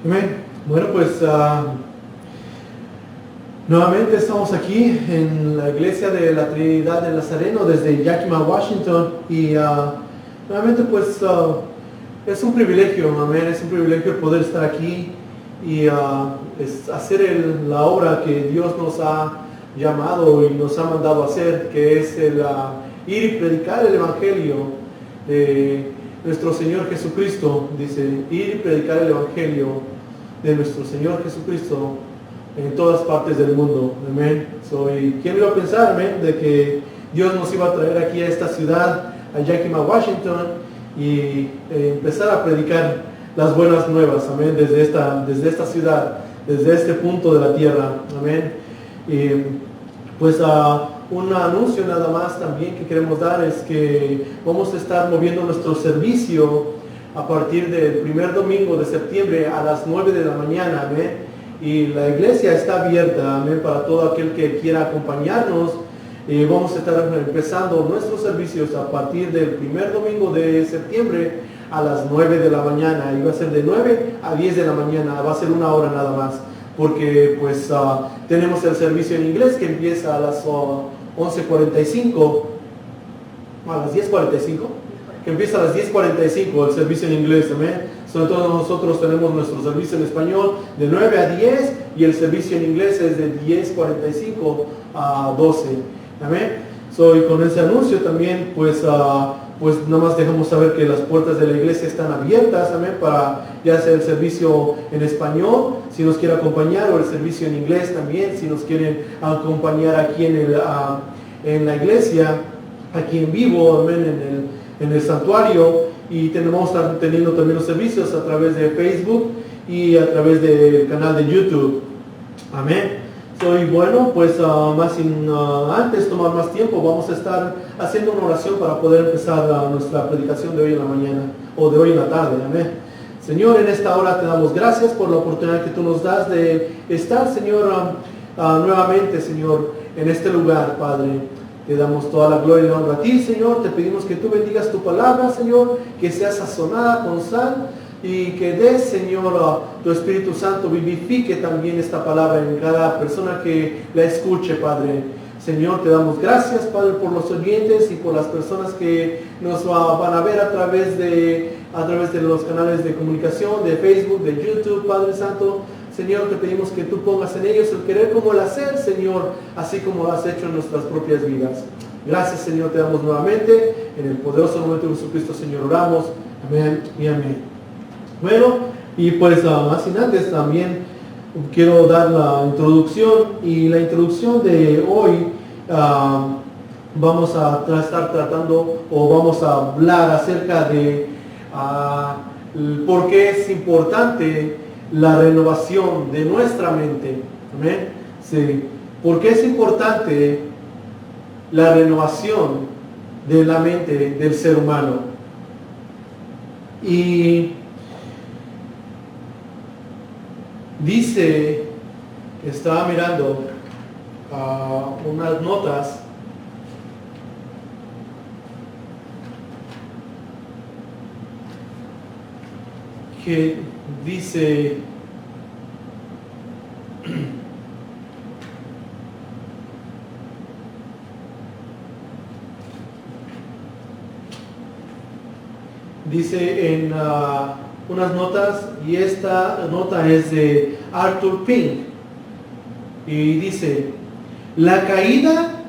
Amén. Bueno, pues nuevamente estamos aquí en la iglesia de la Trinidad del Nazareno desde Yakima, Washington, y nuevamente pues es un privilegio, amén, es un privilegio poder estar aquí y hacer la obra que Dios nos ha llamado y nos ha mandado a hacer, que es el ir y predicar el Evangelio de nuestro Señor Jesucristo. Dice, ir y predicar el Evangelio de nuestro Señor Jesucristo en todas partes del mundo. Amén. ¿Quién iba a pensar, amén, de que Dios nos iba a traer aquí a esta ciudad, a Yakima, Washington, y empezar a predicar las buenas nuevas, amén, desde esta ciudad, desde este punto de la tierra, amén. Y pues un anuncio nada más también que queremos dar es que vamos a estar moviendo nuestro servicio a partir del primer domingo de septiembre a las 9 de la mañana, amén. Y la iglesia está abierta, amén, para todo aquel que quiera acompañarnos. Vamos a estar empezando nuestros servicios a partir del primer domingo de septiembre a las 9 de la mañana. Y va a ser de 9 a 10 de la mañana, va a ser una hora nada más. Porque pues tenemos el servicio en inglés que empieza a las 11:45, a las 10:45. Que empieza a las 10:45 el servicio en inglés, amén. Entonces nosotros tenemos nuestro servicio en español de 9 a 10 y el servicio en inglés es de 10:45 a 12, amén. Y con ese anuncio también pues nada más dejamos saber que las puertas de la iglesia están abiertas, amén, para ya sea el servicio en español, si nos quiere acompañar, o el servicio en inglés también, si nos quieren acompañar aquí en la iglesia, aquí en vivo, amén, en el santuario. Y vamos a estar teniendo también los servicios a través de Facebook y a través del canal de YouTube, amén. Y bueno, pues antes de tomar más tiempo, vamos a estar haciendo una oración para poder empezar nuestra predicación de hoy en la mañana, o de hoy en la tarde, amén. Señor, en esta hora te damos gracias por la oportunidad que tú nos das de estar, Señor, nuevamente, Señor, en este lugar, Padre. Te damos toda la gloria y la honra a ti, Señor. Te pedimos que tú bendigas tu palabra, Señor, que sea sazonada con sal y que des, Señor, tu Espíritu Santo vivifique también esta palabra en cada persona que la escuche, Padre. Señor, te damos gracias, Padre, por los oyentes y por las personas que nos van a ver a través de los canales de comunicación, de Facebook, de YouTube, Padre Santo. Señor, te pedimos que tú pongas en ellos el querer como el hacer, Señor, así como lo has hecho en nuestras propias vidas. Gracias, Señor, te damos nuevamente. En el poderoso nombre de Jesucristo, Señor, oramos. Amén y amén. Bueno, y pues más sin antes también quiero dar la introducción. Y la introducción de hoy vamos a estar tratando, o vamos a hablar acerca de por qué es importante la renovación de nuestra mente. ¿Amén? Sí. ¿Por qué es importante la renovación de la mente del ser humano? Y dice, estaba mirando unas notas que dice en unas notas, y esta nota es de Arthur Pink, y dice: la caída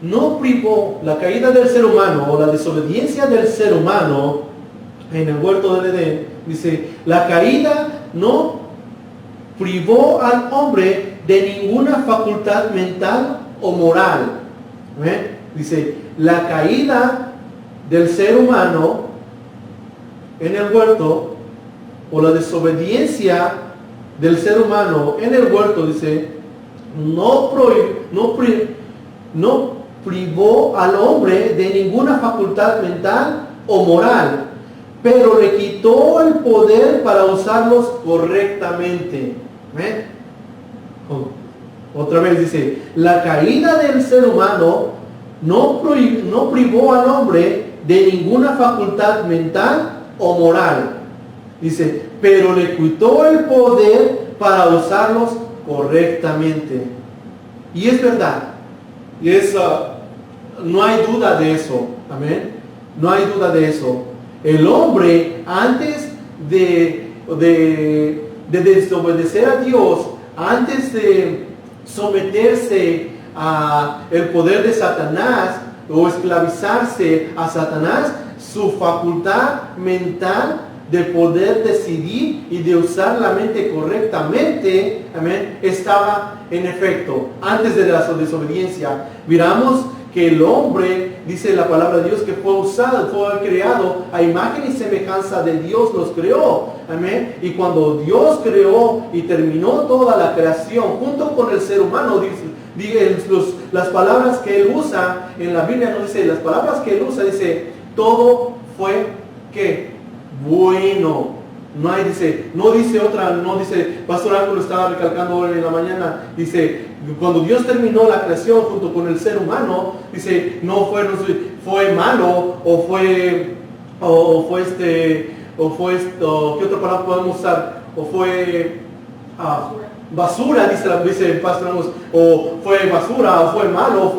del ser humano, o la desobediencia del ser humano en el huerto del Edén, dice, la caída no privó al hombre de ninguna facultad mental o moral. ¿Eh? Dice, la caída del ser humano en el huerto, o la desobediencia del ser humano en el huerto, dice, no privó al hombre de ninguna facultad mental o moral, pero le quitó el poder para usarlos correctamente. ¿Eh? Otra vez dice, la caída del ser humano no privó al hombre de ninguna facultad mental o moral. Dice, pero le quitó el poder para usarlos correctamente. Y es verdad. Y no hay duda de eso. Amén. No hay duda de eso. El hombre, antes de desobedecer a Dios, antes de someterse a el poder de Satanás o esclavizarse a Satanás, su facultad mental de poder decidir y de usar la mente correctamente, amén, estaba en efecto antes de la desobediencia. Miramos que el hombre, dice la palabra de Dios, que fue usado, fue creado a imagen y semejanza de Dios, los creó, amén. Y cuando Dios creó y terminó toda la creación junto con el ser humano, las palabras que él usa en la Biblia, no dice, las palabras que él usa, dice, todo fue ¿qué? Bueno. No dice, Pastor Ángulo estaba recalcando hoy en la mañana, dice, cuando Dios terminó la creación junto con el ser humano, dice, no fue malo, ¿qué otra palabra podemos usar? O fue basura, dice el Pastor Ángulo, o fue basura, o fue malo,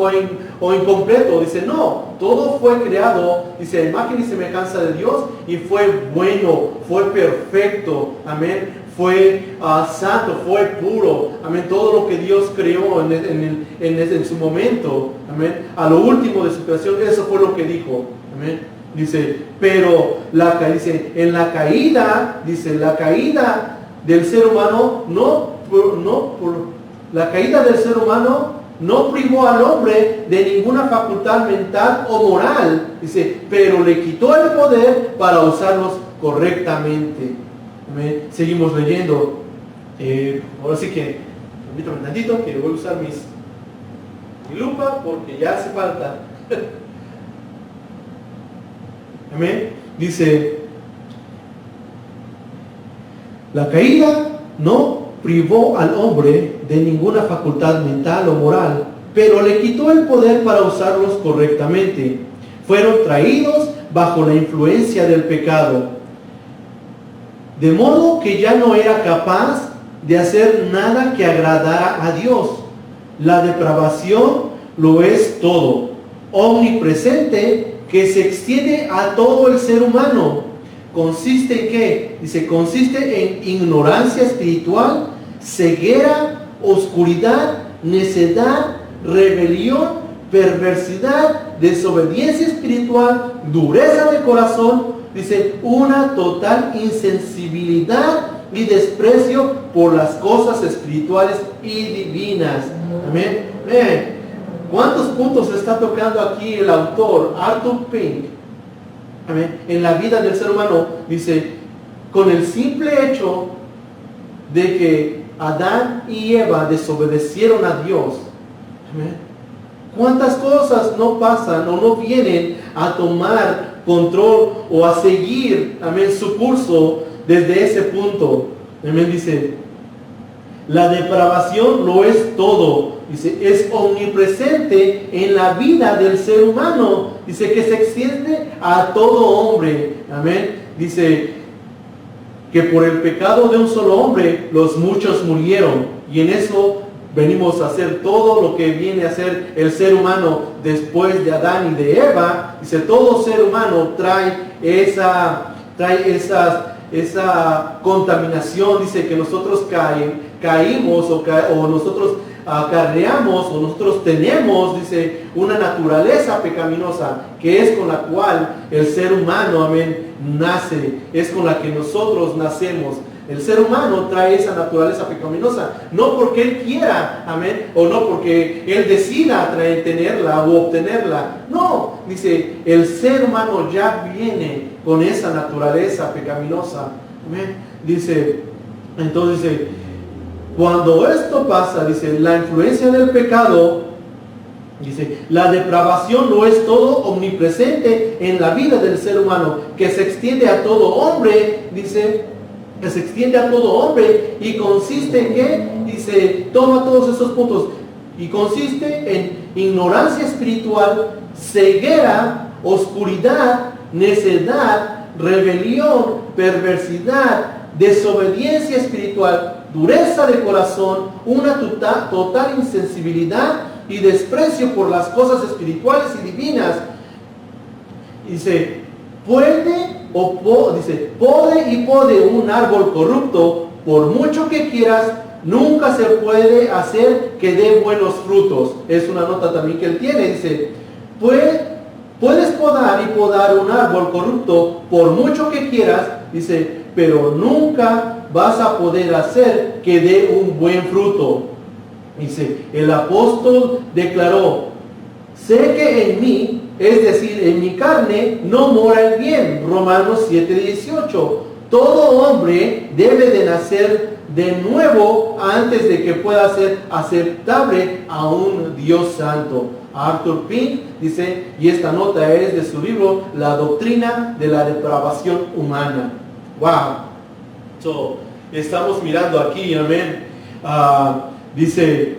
o incompleto. Dice, no, todo fue creado, dice, a imagen y semejanza de Dios, y fue bueno, fue perfecto, amén, fue santo, fue puro, amén, todo lo que Dios creó en su momento, amén, a lo último de su creación, eso fue lo que dijo, amén. Dice, pero en la caída del ser humano, la caída del ser humano no privó al hombre de ninguna facultad mental o moral, dice, pero le quitó el poder para usarlos correctamente. Amén. Seguimos leyendo. Ahora sí que, permítame tantito, que voy a usar mi lupa porque ya hace falta. Amén. Dice, la caída no privó al hombre de ninguna facultad mental o moral, pero le quitó el poder para usarlos correctamente. Fueron traídos bajo la influencia del pecado, de modo que ya no era capaz de hacer nada que agradara a Dios. La depravación lo es todo, omnipresente, que se extiende a todo el ser humano. ¿Consiste en qué? Dice, consiste en ignorancia espiritual, ceguera, oscuridad, necedad, rebelión, perversidad, desobediencia espiritual, dureza de corazón, dice, una total insensibilidad y desprecio por las cosas espirituales y divinas. Amén. ¿Cuántos puntos está tocando aquí el autor, Arthur Pink? Amén. En la vida del ser humano, dice, con el simple hecho de que Adán y Eva desobedecieron a Dios. Amén. ¿Cuántas cosas no pasan o no vienen a tomar control o a seguir, amén, su curso desde ese punto? Amén. Dice, la depravación lo es todo. Dice, es omnipresente en la vida del ser humano. Dice que se extiende a todo hombre. Amén. Dice que por el pecado de un solo hombre, los muchos murieron. Y en eso venimos a hacer todo lo que viene a hacer el ser humano después de Adán y de Eva. Dice, todo ser humano trae esa contaminación. Dice que nosotros caímos o nosotros acarreamos o nosotros tenemos, dice, una naturaleza pecaminosa que es con la cual el ser humano, amén, nace, es con la que nosotros nacemos. El ser humano trae esa naturaleza pecaminosa, no porque él quiera, amén, o no porque él decida tenerla o obtenerla. No, dice, el ser humano ya viene con esa naturaleza pecaminosa. Amén. Dice, entonces dice, cuando esto pasa, dice, la influencia del pecado, dice, la depravación lo es todo, omnipresente en la vida del ser humano, que se extiende a todo hombre, dice, que se extiende a todo hombre, y consiste en qué, dice, toma todos esos puntos, y consiste en ignorancia espiritual, ceguera, oscuridad, necedad, rebelión, perversidad, desobediencia espiritual, dureza de corazón, una total insensibilidad y desprecio por las cosas espirituales y divinas. Dice, puede un árbol corrupto, por mucho que quieras, nunca se puede hacer que dé buenos frutos. Es una nota también que él tiene, dice, puedes podar un árbol corrupto, por mucho que quieras, dice, pero nunca vas a poder hacer que dé un buen fruto. Dice, el apóstol declaró, sé que en mí, es decir, en mi carne, no mora el bien. Romanos 7:18. Todo hombre debe de nacer de nuevo antes de que pueda ser aceptable a un Dios santo. Arthur Pink dice, y esta nota es de su libro, La doctrina de la depravación humana. Wow. So, estamos mirando aquí, amén. Dice,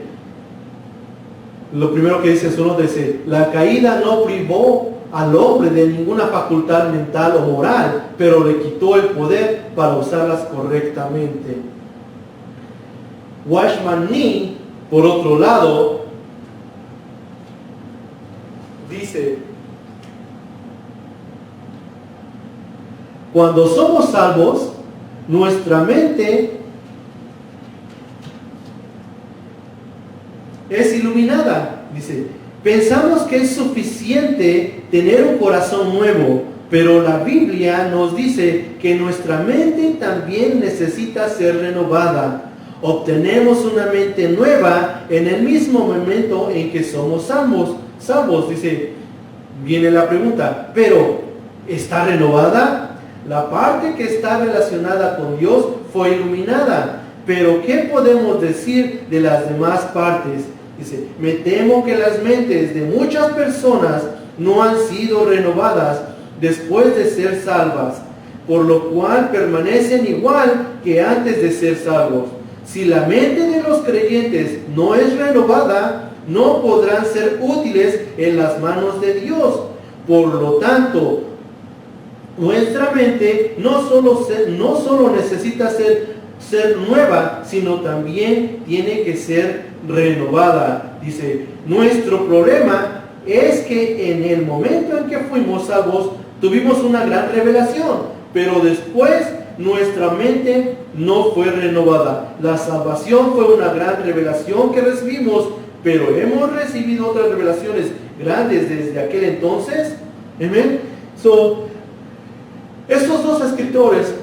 lo primero que dice es uno, dice, la caída no privó al hombre de ninguna facultad mental o moral, pero le quitó el poder para usarlas correctamente. Watchman Nee, por otro lado, dice, cuando somos salvos, nuestra mente es iluminada. Dice, pensamos que es suficiente tener un corazón nuevo, pero la Biblia nos dice que nuestra mente también necesita ser renovada. Obtenemos una mente nueva en el mismo momento en que somos salvos. Dice, viene la pregunta, pero ¿está renovada? La parte que está relacionada con Dios fue iluminada, pero ¿qué podemos decir de las demás partes? Dice, me temo que las mentes de muchas personas no han sido renovadas después de ser salvas, por lo cual permanecen igual que antes de ser salvos. Si la mente de los creyentes no es renovada, no podrán ser útiles en las manos de Dios. Por lo tanto, nuestra mente no solo necesita ser nueva, sino también tiene que ser renovada. Dice, nuestro problema es que en el momento en que fuimos salvos, tuvimos una gran revelación, pero después nuestra mente no fue renovada. La salvación fue una gran revelación que recibimos, pero hemos recibido otras revelaciones grandes desde aquel entonces. Amén. Estos dos escritores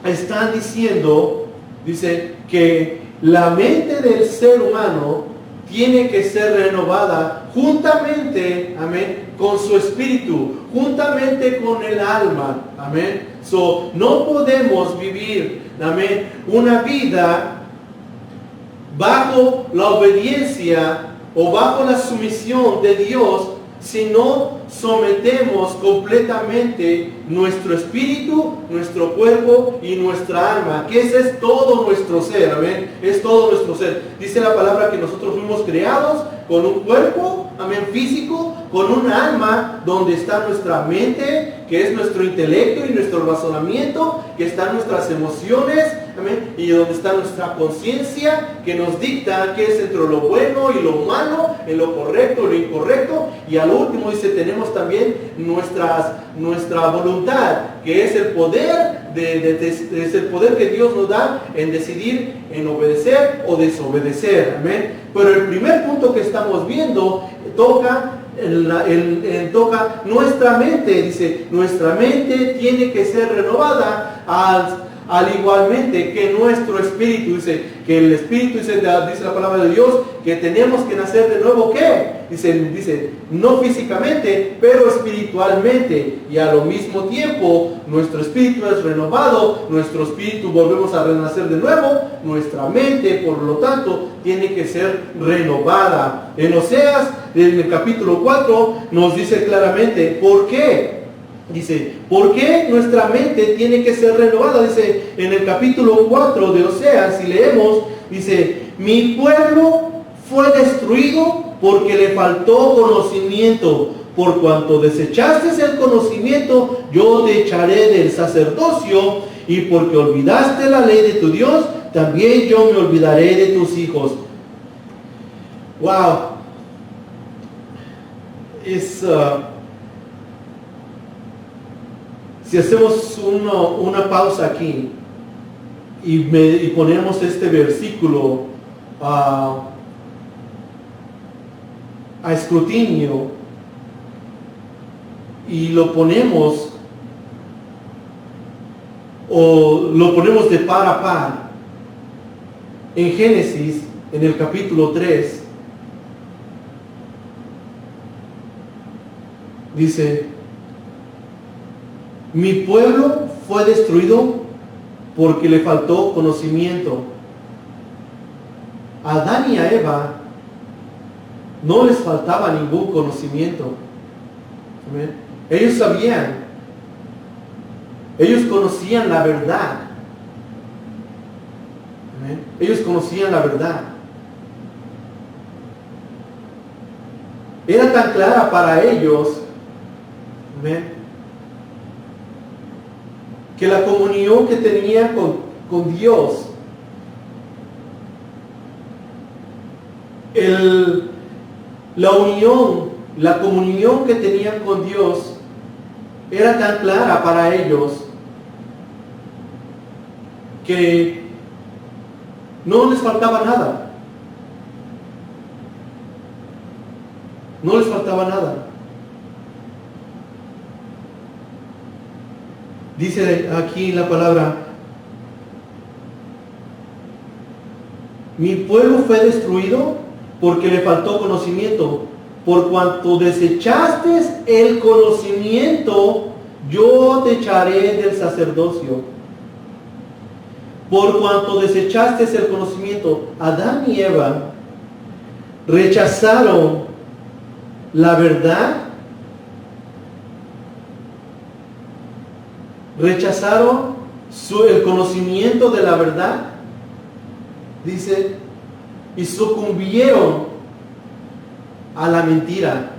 están diciendo, dice, que la mente del ser humano tiene que ser renovada juntamente, amén, con su espíritu, juntamente con el alma, amén. No podemos vivir, amén, una vida bajo la obediencia o bajo la sumisión de Dios si no sometemos completamente nuestro espíritu, nuestro cuerpo y nuestra alma, que ese es todo nuestro ser, amén, es todo nuestro ser. Dice la palabra que nosotros fuimos creados con un cuerpo, amén, físico, con un alma donde está nuestra mente, que es nuestro intelecto y nuestro razonamiento, que están nuestras emociones, amén, y donde está nuestra conciencia, que nos dicta qué es entre lo bueno y lo malo, en lo correcto y lo incorrecto, y al último dice, tenemos también nuestra voluntad, que es el poder es el poder que Dios nos da en decidir en obedecer o desobedecer, amén. Pero el primer punto que estamos viendo toca nuestra mente. Dice, nuestra mente tiene que ser renovada al igualmente que nuestro espíritu. Dice que el espíritu, dice la palabra de Dios, que tenemos que nacer de nuevo. ¿Qué? Dice, no físicamente, pero espiritualmente. Y a lo mismo tiempo, nuestro espíritu es renovado, nuestro espíritu volvemos a renacer de nuevo, nuestra mente, por lo tanto, tiene que ser renovada. En Oseas, en el capítulo 4, nos dice claramente, ¿por qué? Dice, ¿por qué nuestra mente tiene que ser renovada? Dice, en el capítulo 4 de Oseas, si leemos, dice, mi pueblo fue destruido porque le faltó conocimiento. Por cuanto desechaste el conocimiento, yo te echaré del sacerdocio y porque olvidaste la ley de tu Dios, también yo me olvidaré de tus hijos. Wow. Si hacemos una pausa aquí y ponemos este versículo a escrutinio y lo ponemos de par a par en Génesis, en el capítulo 3, dice: mi pueblo fue destruido porque le faltó conocimiento. A Adán y a Eva no les faltaba ningún conocimiento. ¿Amén? Ellos sabían, ellos conocían la verdad. ¿Amén? Ellos conocían la verdad. Era tan clara para ellos, ¿amén?, que la comunión que tenía con Dios, la comunión que tenían con Dios era tan clara para ellos que no les faltaba nada. No les faltaba nada. Dice aquí la palabra: mi pueblo fue destruido porque le faltó conocimiento. Por cuanto desechaste el conocimiento, yo te echaré del sacerdocio. Por cuanto desechaste el conocimiento, Adán y Eva rechazaron la verdad, rechazaron el conocimiento de la verdad, dice, y sucumbieron a la mentira,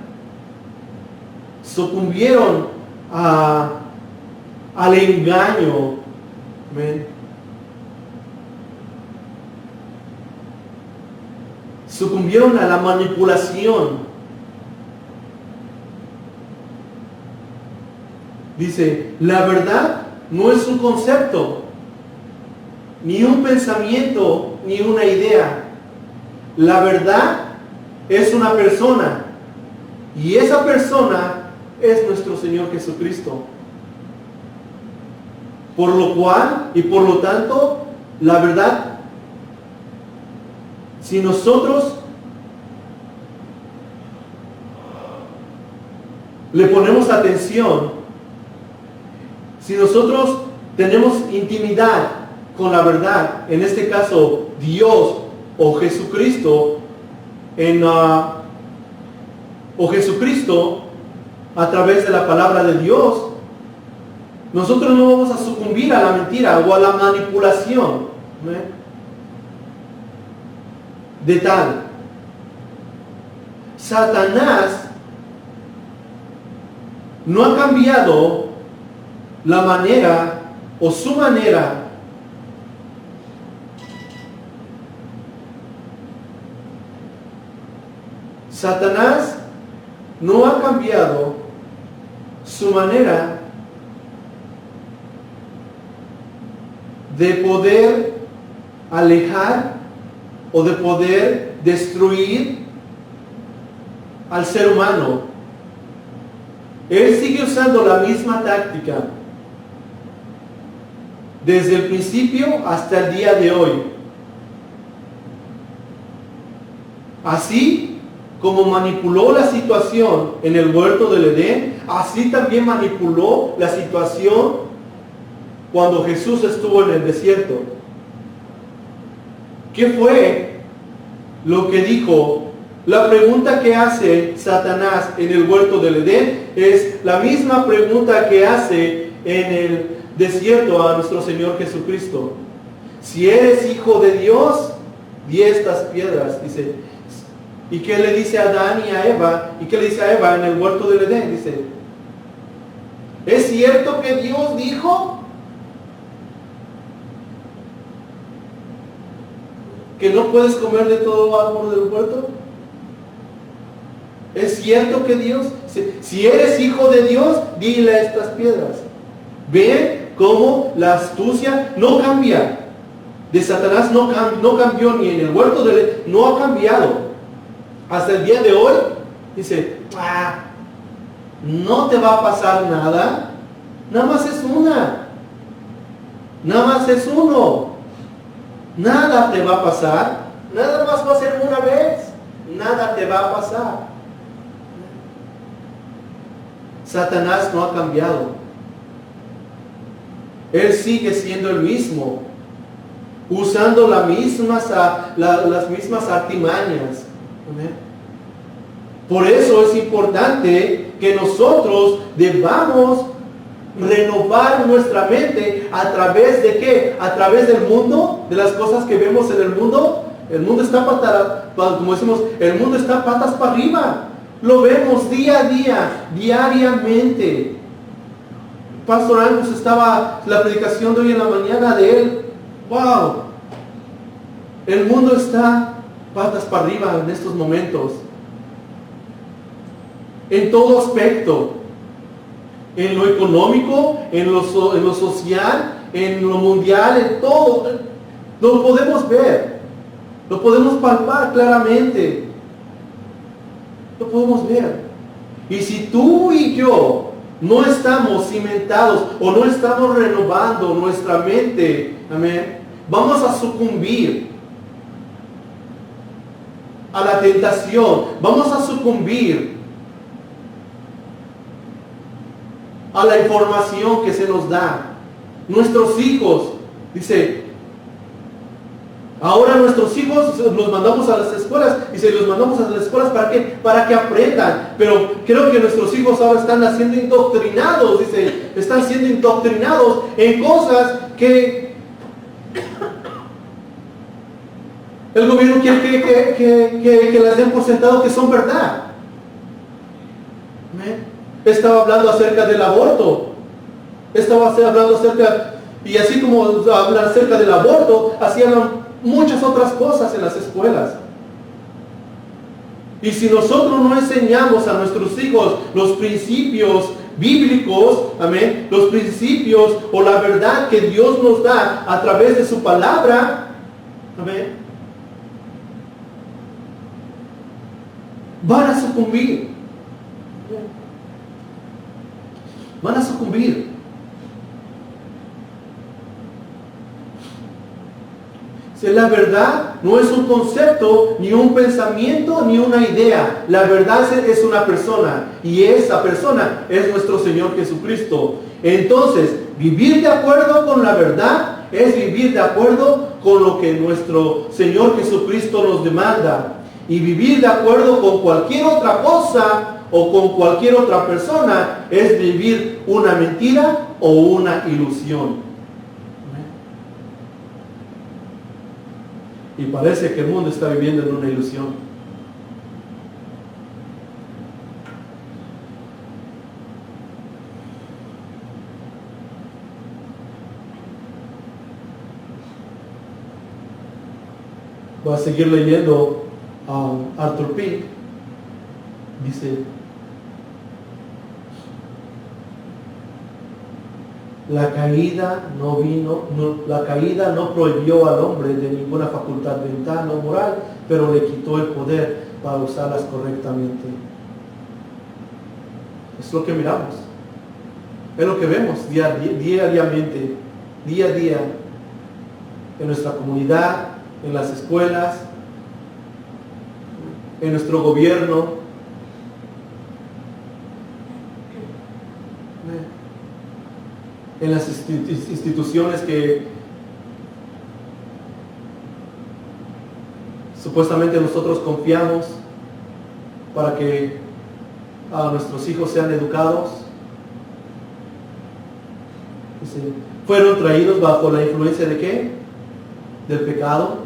sucumbieron al engaño. Amén. Sucumbieron a la manipulación. Dice, la verdad no es un concepto, ni un pensamiento, ni una idea. La verdad es una persona, y esa persona es nuestro Señor Jesucristo. Por lo cual, y por lo tanto, la verdad, si nosotros le ponemos atención, si nosotros tenemos intimidad con la verdad, en este caso Dios o Jesucristo, o Jesucristo a través de la palabra de Dios, nosotros no vamos a sucumbir a la mentira o a la manipulación, ¿no?, de tal. Satanás no ha cambiado la manera o su manera Satanás no ha cambiado su manera de poder alejar o de poder destruir al ser humano. Él sigue usando la misma táctica desde el principio hasta el día de hoy. Así como manipuló la situación en el huerto del Edén, así también manipuló la situación cuando Jesús estuvo en el desierto. ¿Qué fue lo que dijo? La pregunta que hace Satanás en el huerto del Edén es la misma pregunta que hace en el desierto a nuestro Señor Jesucristo. Si eres hijo de Dios, di estas piedras, dice. ¿Y qué le dice a Adán y a Eva? ¿Y qué le dice a Eva en el huerto del Edén? Dice, ¿es cierto que Dios dijo? que no puedes comer de todo árbol del huerto? ¿Es cierto que Dios, si eres hijo de Dios, dile a estas piedras? ¿Ven cómo la astucia no cambia? De Satanás no cambió ni en el huerto no ha cambiado. Hasta el día de hoy, dice, no te va a pasar nada. Nada más es una. Nada más es uno. Nada te va a pasar. Nada más va a ser una vez. Nada te va a pasar. Satanás no ha cambiado. Él sigue siendo el mismo, usando las mismas artimañas. ¿Amén? Por eso es importante que nosotros debamos renovar nuestra mente a través de ¿qué? A través del mundo, de las cosas que vemos en el mundo. El mundo está como decimos, el mundo está patas para arriba. Lo vemos día a día, diariamente. Pastor Angus estaba, la predicación de hoy en la mañana de él. ¡Wow! El mundo está patas para arriba en estos momentos. En todo aspecto. En lo económico, en lo social, en lo mundial, en todo. Lo podemos ver. Lo podemos palpar claramente. Lo podemos ver. Y si tú y yo no estamos cimentados o no estamos renovando nuestra mente, amén, vamos a sucumbir a la tentación, vamos a sucumbir a la información que se nos da. Nuestros hijos, dice, ahora nuestros hijos los mandamos a las escuelas, dice, los mandamos a las escuelas ¿para qué? Para que aprendan. Pero creo que nuestros hijos ahora están siendo indoctrinados, dice, están siendo indoctrinados en cosas que el gobierno quiere que las den por sentado que son verdad. ¿Amén? Estaba hablando acerca del aborto. Estaba hablando acerca, y así como hablan acerca del aborto, hacían muchas otras cosas en las escuelas. Y si nosotros no enseñamos a nuestros hijos los principios bíblicos, amén, los principios o la verdad que Dios nos da a través de su palabra, amén, van a sucumbir. Van a sucumbir. Si la verdad no es un concepto, ni un pensamiento, ni una idea. La verdad es una persona. Y esa persona es nuestro Señor Jesucristo. Entonces, vivir de acuerdo con la verdad es vivir de acuerdo con lo que nuestro Señor Jesucristo nos demanda. Y vivir de acuerdo con cualquier otra cosa o con cualquier otra persona es vivir una mentira o una ilusión. Y parece que el mundo está viviendo en una ilusión. Voy a seguir leyendo a Arthur Pink. Dice, la caída no prohibió al hombre de ninguna facultad mental o moral, pero le quitó el poder para usarlas correctamente. Es lo que miramos. Es lo que vemos diariamente, día a día, en nuestra comunidad, en las escuelas, en nuestro gobierno. En las instituciones que supuestamente nosotros confiamos para que nuestros hijos sean educados. Dice, fueron traídos bajo la influencia ¿de qué? Del pecado,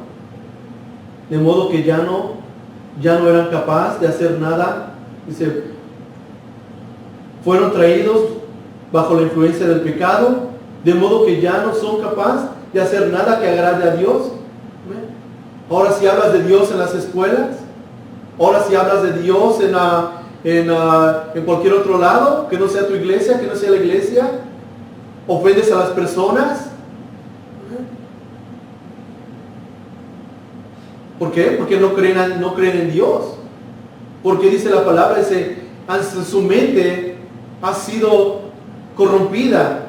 de modo que ya no eran capaces de hacer nada. Dice, fueron traídos bajo la influencia del pecado, de modo que ya no son capaces de hacer nada que agrade a Dios. Ahora si hablas de Dios en las escuelas, ahora si hablas de Dios en cualquier otro lado, que no sea tu iglesia, que no sea la iglesia, ofendes a las personas. ¿Por qué? Porque no creen en Dios. Porque dice la palabra, su mente ha sido corrompida.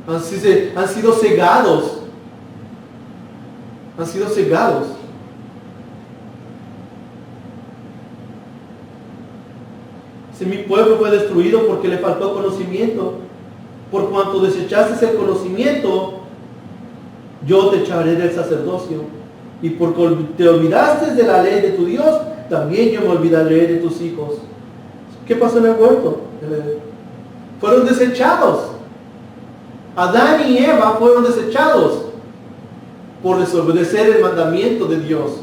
Han sido cegados. Han sido cegados. Si mi pueblo fue destruido porque le faltó conocimiento, por cuanto desechaste el conocimiento, yo te echaré del sacerdocio. Y porque te olvidaste de la ley de tu Dios, también yo me olvidaré de tus hijos. ¿Qué pasó en el huerto? Fueron desechados. Adán y Eva fueron desechados por desobedecer el mandamiento de Dios.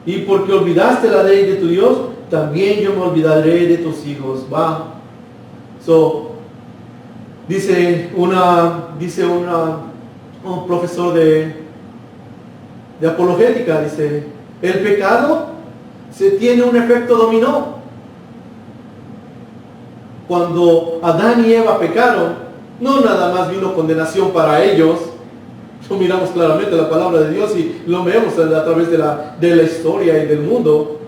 Y porque olvidaste la ley de tu Dios, también yo me olvidaré de tus hijos. Va. Dice un profesor de apologética, dice, el pecado tiene un efecto dominó. Cuando Adán y Eva pecaron, no nada más vino condenación para ellos. Lo miramos claramente la palabra de Dios y lo vemos a través de la historia y del mundo.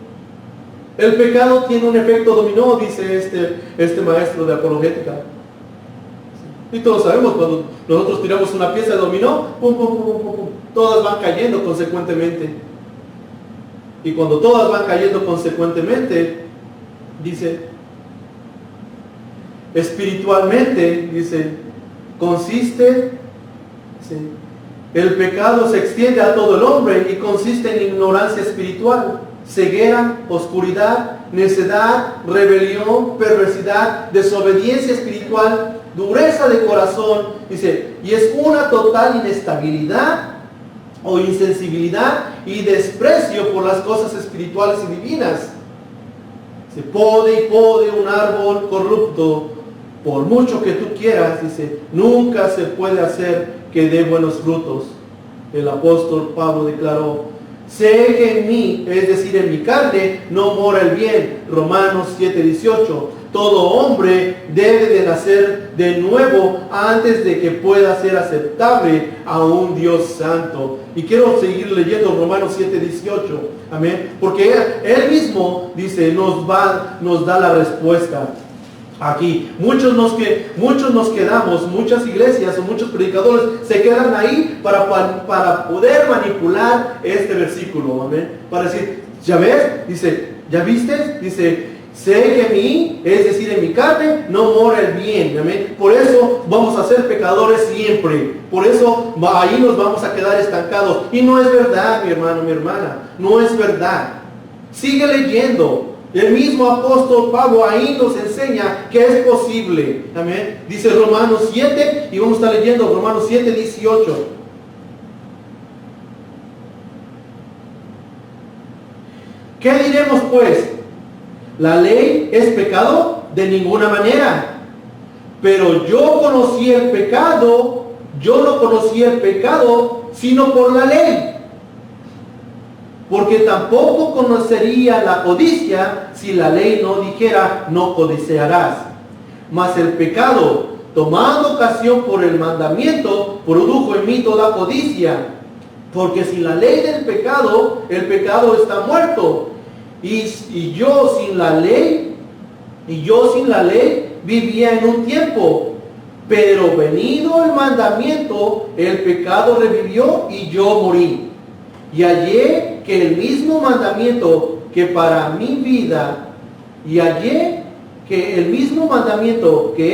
El pecado tiene un efecto dominó, dice este maestro de apologética. Y todos sabemos, cuando nosotros tiramos una pieza de dominó, pum, pum, pum, pum, pum, todas van cayendo consecuentemente. Y cuando todas van cayendo consecuentemente, dice, espiritualmente, dice, consiste, dice, el pecado se extiende a todo el hombre y consiste en ignorancia espiritual, ceguera, oscuridad, necedad, rebelión, perversidad, desobediencia espiritual, dureza de corazón, dice, y es una total inestabilidad o insensibilidad y desprecio por las cosas espirituales y divinas. Se pode un árbol corrupto, por mucho que tú quieras, dice, nunca se puede hacer que dé buenos frutos. El apóstol Pablo declaró, sé que en mí, es decir, en mi carne, no mora el bien. Romanos 7:18. Todo hombre debe de nacer de nuevo antes de que pueda ser aceptable a un Dios santo. Y quiero seguir leyendo Romanos 7:18. Amén. Porque él mismo dice, nos da la respuesta. Aquí, muchos nos quedamos, muchas iglesias o muchos predicadores se quedan ahí para poder manipular este versículo, amén. Para decir, ¿ya ves? Dice, ¿ya viste? Dice, sé que en mí, es decir, en mi carne, no mora el bien, amén. Por eso vamos a ser pecadores siempre. Por eso ahí nos vamos a quedar estancados. Y no es verdad, mi hermano, mi hermana, no es verdad. Sigue leyendo. El mismo apóstol Pablo ahí nos enseña que es posible. Amén. Dice Romanos 7 y vamos a estar leyendo Romanos 7:18. ¿Qué diremos pues? ¿La ley es pecado? De ninguna manera. Pero yo conocí el pecado, yo no conocí el pecado sino por la ley. Porque tampoco conocería la codicia si la ley no dijera, no codiciarás. Mas el pecado, tomando ocasión por el mandamiento, produjo en mí toda codicia. Porque sin la ley del pecado, el pecado está muerto. Y yo sin la ley vivía en un tiempo. Pero venido el mandamiento, el pecado revivió y yo morí. Y hallé que el mismo mandamiento que para mi vida, que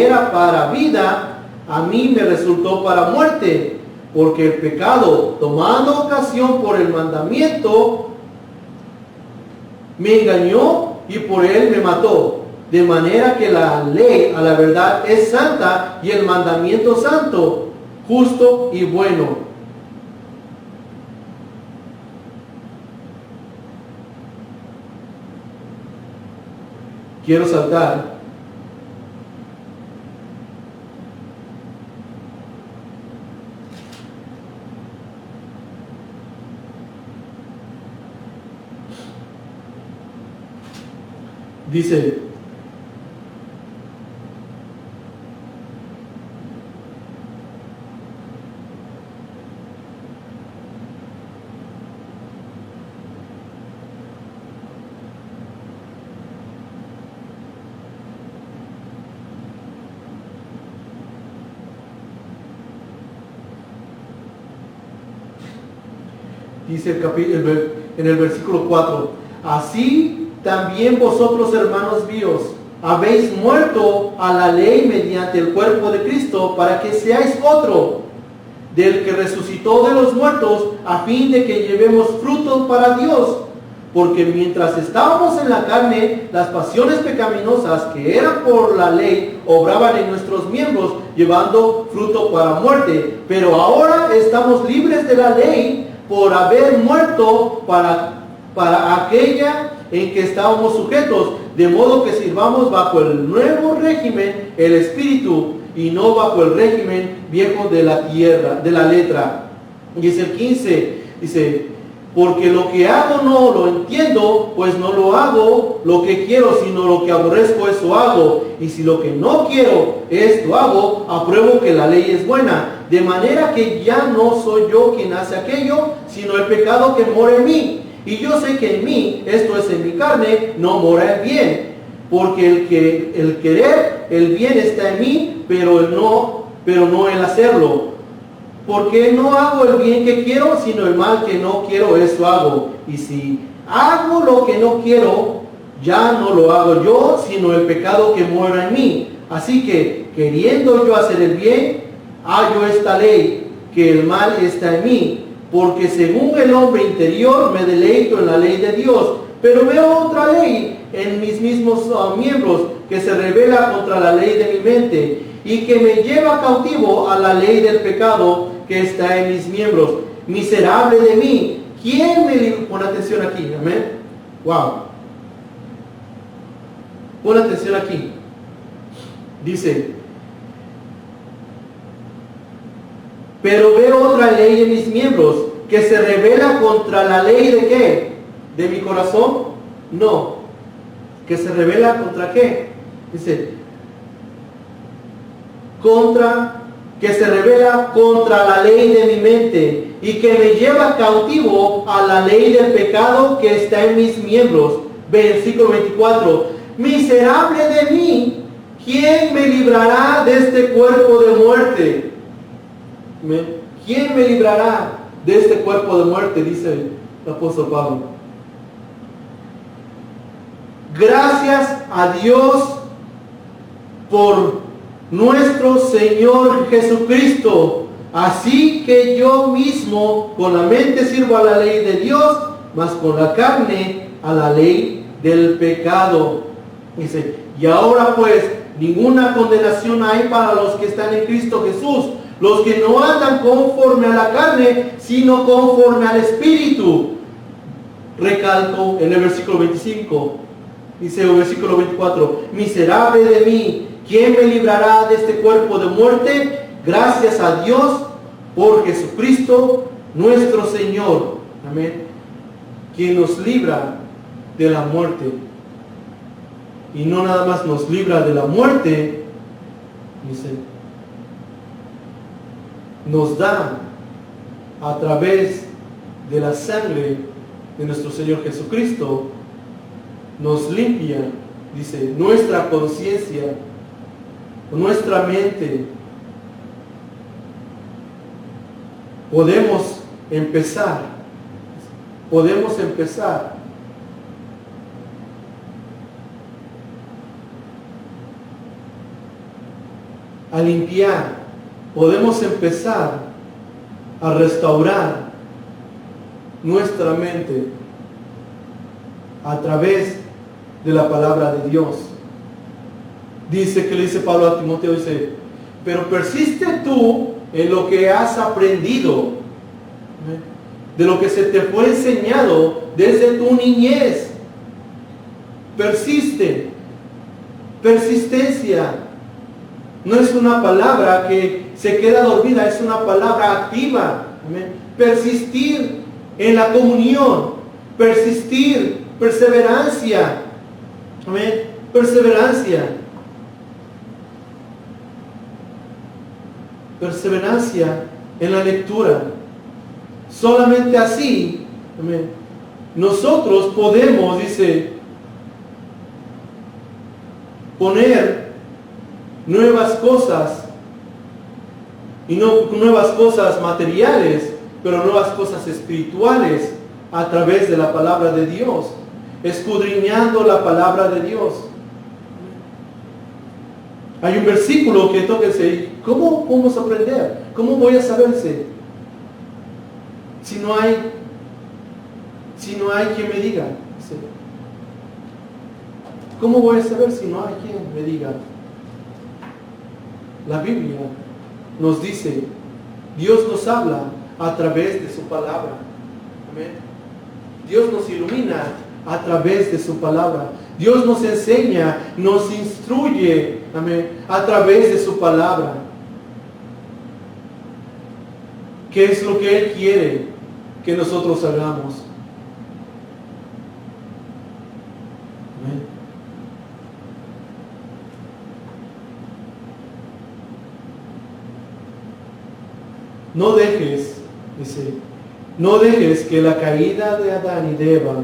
era para vida, a mí me resultó para muerte, porque el pecado, tomando ocasión por el mandamiento, me engañó y por él me mató. De manera que la ley, a la verdad, es santa y el mandamiento santo, justo y bueno. Quiero saltar Dice, en el versículo 4, así también vosotros, hermanos míos, habéis muerto a la ley mediante el cuerpo de Cristo, para que seáis otro, del que resucitó de los muertos, a fin de que llevemos fruto para Dios. Porque mientras estábamos en la carne, las pasiones pecaminosas que eran por la ley obraban en nuestros miembros, llevando fruto para muerte. Pero ahora estamos libres de la ley, por haber muerto para aquella en que estábamos sujetos, de modo que sirvamos bajo el nuevo régimen, el espíritu, y no bajo el régimen viejo de la tierra, de la letra. Dice el 15, dice, porque lo que hago no lo entiendo, pues no lo hago lo que quiero, sino lo que aborrezco, eso hago. Y si lo que no quiero, esto hago, apruebo que la ley es buena. De manera que ya no soy yo quien hace aquello, sino el pecado que mora en mí. Y yo sé que en mí, esto es en mi carne, no mora el bien. Porque el querer, el bien está en mí, pero no el hacerlo. Porque no hago el bien que quiero, sino el mal que no quiero, eso hago. Y si hago lo que no quiero, ya no lo hago yo, sino el pecado que mora en mí. Así que, queriendo yo hacer el bien, hallo esta ley, que el mal está en mí. Porque según el hombre interior me deleito en la ley de Dios. Pero veo otra ley en mis mismos miembros, que se rebela contra la ley de mi mente, y que me lleva cautivo a la ley del pecado que está en mis miembros. Miserable de mí, ¿quién me librará? Pon atención aquí, amén. Wow. Pon atención aquí. Dice, pero veo otra ley en mis miembros, que se rebela contra la ley de ¿qué? ¿De mi corazón? No. ¿Que se rebela contra qué? Dice, que se rebela contra la ley de mi mente, y que me lleva cautivo a la ley del pecado que está en mis miembros. Versículo 24, miserable de mí, ¿quién me librará de este cuerpo de muerte? ¿Quién me librará de este cuerpo de muerte? Dice el apóstol Pablo. Gracias a Dios por nuestro Señor Jesucristo. Así que yo mismo con la mente sirvo a la ley de Dios, mas con la carne a la ley del pecado. Dice, y ahora pues ninguna condenación hay para los que están en Cristo Jesús, los que no andan conforme a la carne, sino conforme al Espíritu. Recalco en el versículo 25, dice el versículo 24, miserable de mí, ¿quién me librará de este cuerpo de muerte? Gracias a Dios por Jesucristo nuestro Señor. Amén. Quien nos libra de la muerte. Y no nada más nos libra de la muerte, dice, nos da a través de la sangre de nuestro Señor Jesucristo, nos limpia, dice, nuestra conciencia, nuestra mente. Podemos empezar a limpiar, podemos empezar a restaurar nuestra mente a través de la palabra de Dios. Dice que le dice Pablo a Timoteo, dice, pero persiste tú en lo que has aprendido, de lo que se te fue enseñado desde tu niñez. Persiste. Persistencia no es una palabra que se queda dormida, es una palabra activa. Amén. Persistir en la comunión, persistir, perseverancia, Amén. Perseverancia. Perseverancia en la lectura. Solamente así, amén, nosotros podemos, dice, poner nuevas cosas, y no nuevas cosas materiales, pero nuevas cosas espirituales a través de la palabra de Dios, escudriñando la palabra de Dios. Hay un versículo que toca decir, ¿cómo vamos a aprender? ¿Cómo voy a saberse? Si no hay quien me diga. ¿Cómo voy a saber si no hay quien me diga? La Biblia nos dice, Dios nos habla a través de su palabra. Amén. Dios nos ilumina a través de su palabra. Dios nos enseña, nos instruye, amén, a través de su palabra. ¿Qué es lo que Él quiere que nosotros hagamos? Amén. No dejes, dice, no dejes que la caída de Adán y de Eva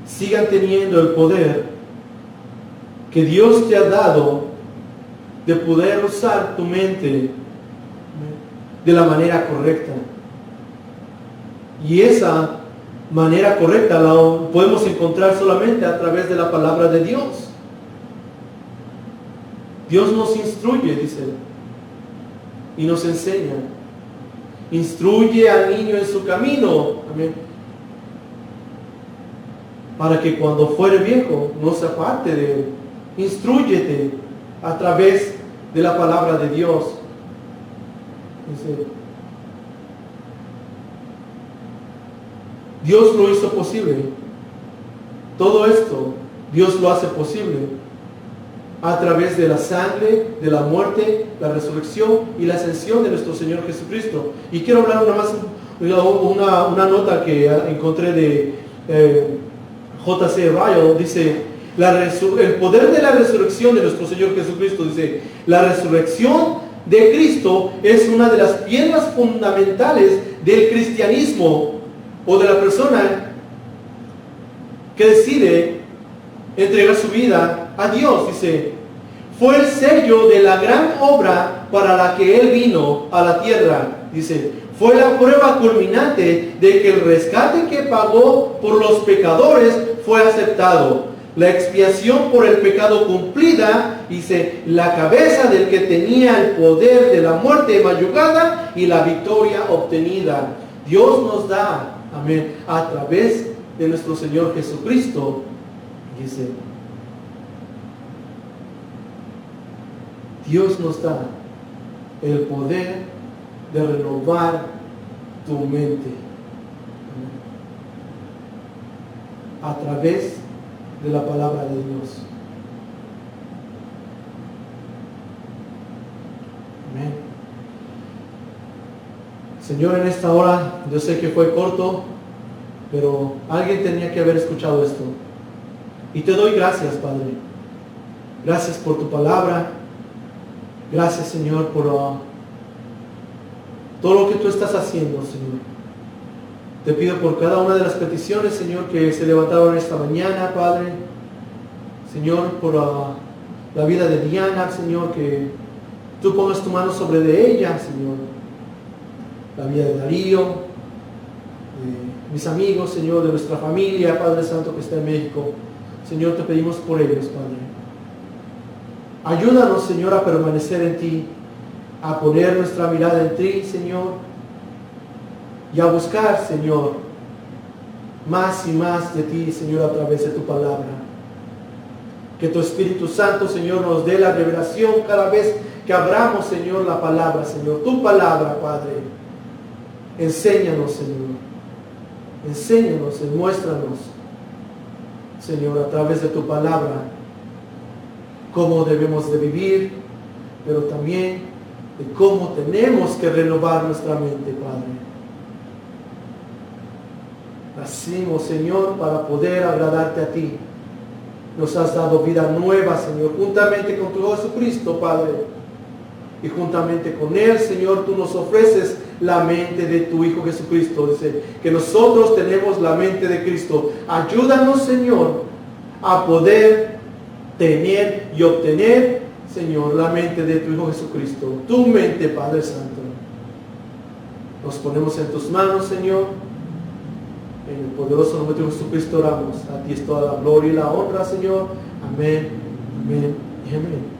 sigan teniendo el poder que Dios te ha dado de poder usar tu mente de la manera correcta. Y esa manera correcta la podemos encontrar solamente a través de la palabra de Dios. Dios nos instruye, dice, y nos enseña. Instruye al niño en su camino. Amén. Para que cuando fuere viejo no se aparte de él. Instrúyete a través de la palabra de Dios. Dice, Dios lo hizo posible. Todo esto Dios lo hace posible a través de la sangre, de la muerte, la resurrección y la ascensión de nuestro Señor Jesucristo. Y quiero hablar una nota que encontré de J.C. Ryle. Dice, el poder de la resurrección de nuestro Señor Jesucristo, dice, la resurrección de Cristo es una de las piedras fundamentales del cristianismo o de la persona que decide entregar su vida a Dios. Dice, fue el sello de la gran obra para la que Él vino a la tierra. Dice, fue la prueba culminante de que el rescate que pagó por los pecadores fue aceptado. La expiación por el pecado cumplida, dice, la cabeza del que tenía el poder de la muerte mayugada y la victoria obtenida. Dios nos da, amén, a través de nuestro Señor Jesucristo, dice, Dios nos da el poder de renovar tu mente a través de la palabra de Dios. Amén. Señor, en esta hora, yo sé que fue corto, pero alguien tenía que haber escuchado esto. Y te doy gracias, Padre. Gracias por tu palabra. Gracias, Señor, por todo lo que tú estás haciendo, Señor. Te pido por cada una de las peticiones, Señor, que se levantaron esta mañana, Padre. Señor, por la vida de Diana, Señor, que tú pongas tu mano sobre de ella, Señor. La vida de Darío, de mis amigos, Señor, de nuestra familia, Padre Santo, que está en México. Señor, te pedimos por ellos, Padre. Ayúdanos, Señor, a permanecer en ti, a poner nuestra mirada en ti, Señor, y a buscar, Señor, más y más de ti, Señor, a través de tu palabra. Que tu Espíritu Santo, Señor, nos dé la revelación cada vez que abramos, Señor, la palabra, Señor, tu palabra, Padre. Enséñanos, Señor. Enséñanos, muéstranos, Señor, a través de tu palabra, cómo debemos de vivir, pero también de cómo tenemos que renovar nuestra mente, Padre. Nacimos, Señor, para poder agradarte a ti. nos has dado vida nueva, Señor, juntamente con tu Hijo Jesucristo, Padre. Y juntamente con Él, Señor, tú nos ofreces la mente de tu Hijo Jesucristo. Dice que nosotros tenemos la mente de Cristo. Ayúdanos, Señor, a poder tener y obtener, Señor, la mente de tu Hijo Jesucristo. Tu mente, Padre Santo. Nos ponemos en tus manos, Señor. En el poderoso nombre de Jesucristo oramos. A ti es toda la gloria y la honra, Señor. Amén, amén y amén.